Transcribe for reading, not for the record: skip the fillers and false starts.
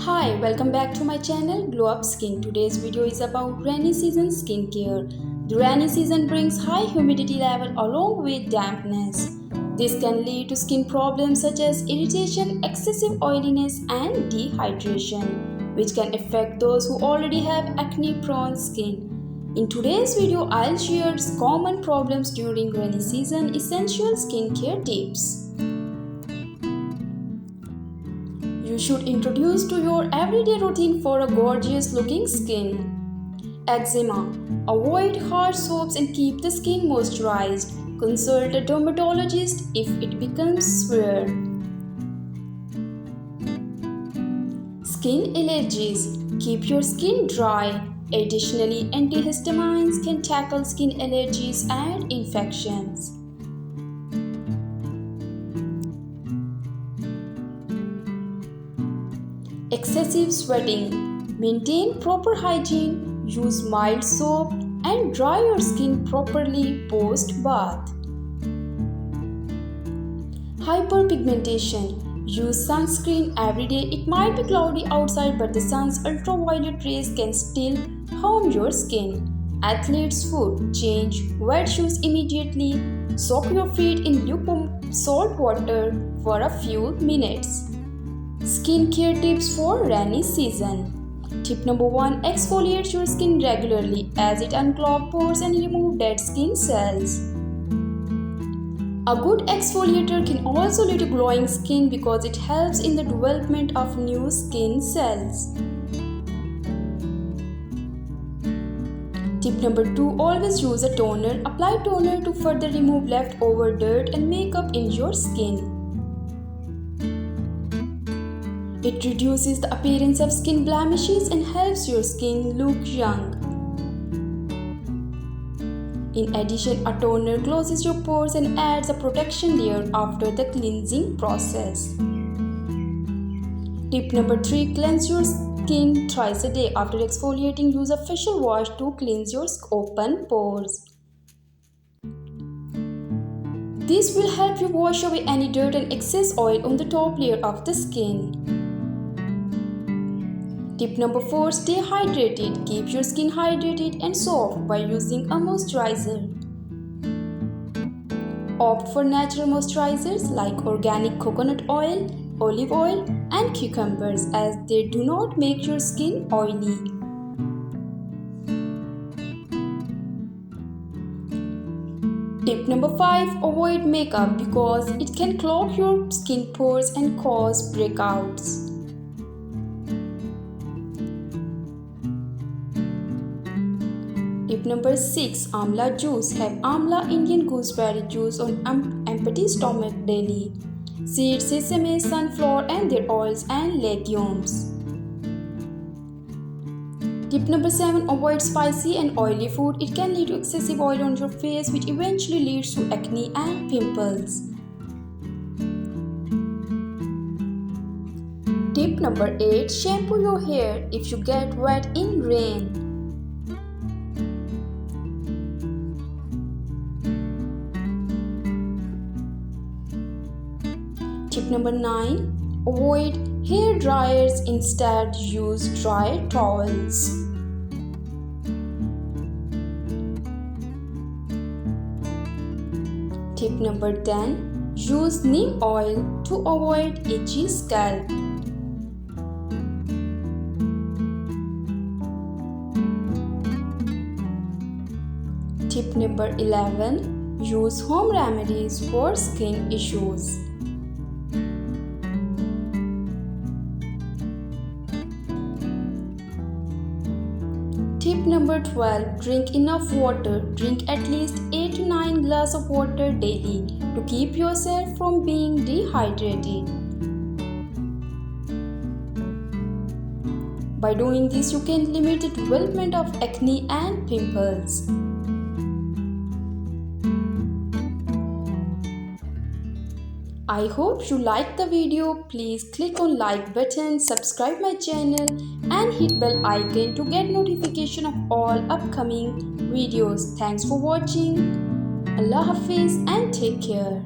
Hi, welcome back to my channel Glow Up Skin. Today's video is about rainy season skincare. The rainy season brings high humidity level along with dampness. This can lead to skin problems such as irritation, excessive oiliness and dehydration, which can affect those who already have acne-prone skin. In today's video, I'll share common problems during rainy season, essential skincare tips you should introduce to your everyday routine for a gorgeous looking skin. Eczema. Avoid harsh soaps and keep the skin moisturized. Consult a dermatologist if it becomes severe. Skin allergies. Keep your skin dry. Additionally, antihistamines can tackle skin allergies and infections. Excessive sweating. Maintain proper hygiene, use mild soap, and dry your skin properly post-bath. Hyperpigmentation. Use sunscreen every day. It might be cloudy outside, but the sun's ultraviolet rays can still harm your skin. Athlete's foot. Change wet shoes immediately. Soak your feet in lukewarm salt water for a few minutes. Skincare tips for rainy season. Tip number 1. Exfoliate your skin regularly as it unclogs pores and removes dead skin cells. A good exfoliator can also lead to glowing skin because it helps in the development of new skin cells. Tip number 2. Always use a toner. Apply toner to further remove leftover dirt and makeup in your skin. It reduces the appearance of skin blemishes and helps your skin look young. In addition, a toner closes your pores and adds a protection layer after the cleansing process. Tip number 3. Cleanse your skin twice a day. After exfoliating, use a facial wash to cleanse your open pores. This will help you wash away any dirt and excess oil on the top layer of the skin. Tip number 4. Stay hydrated. Keep your skin hydrated and soft by using a moisturizer. Opt for natural moisturizers like organic coconut oil, olive oil, and cucumbers as they do not make your skin oily. Tip number 5. Avoid makeup because it can clog your skin pores and cause breakouts. Tip number 6. Amla juice. Have amla Indian gooseberry juice on empty stomach daily. Seeds, sesame, sunflower and their oils and legumes. Tip number 7. Avoid spicy and oily food. It can lead to excessive oil on your face which eventually leads to acne and pimples. Tip number 8. Shampoo your hair if you get wet in rain. Tip number 9. Avoid hair dryers, instead use dry towels. Tip number 10. Use neem oil to avoid itchy scalp. Tip number 11. Use home remedies for skin issues. Tip number 12. Drink enough water. Drink at least 8 to 9 glasses of water daily to keep yourself from being dehydrated. By doing this, you can limit the development of acne and pimples. I hope you liked the video. Please click on like button, subscribe my channel and hit bell icon to get notification of all upcoming videos. Thanks for watching. Allah Hafiz and take care.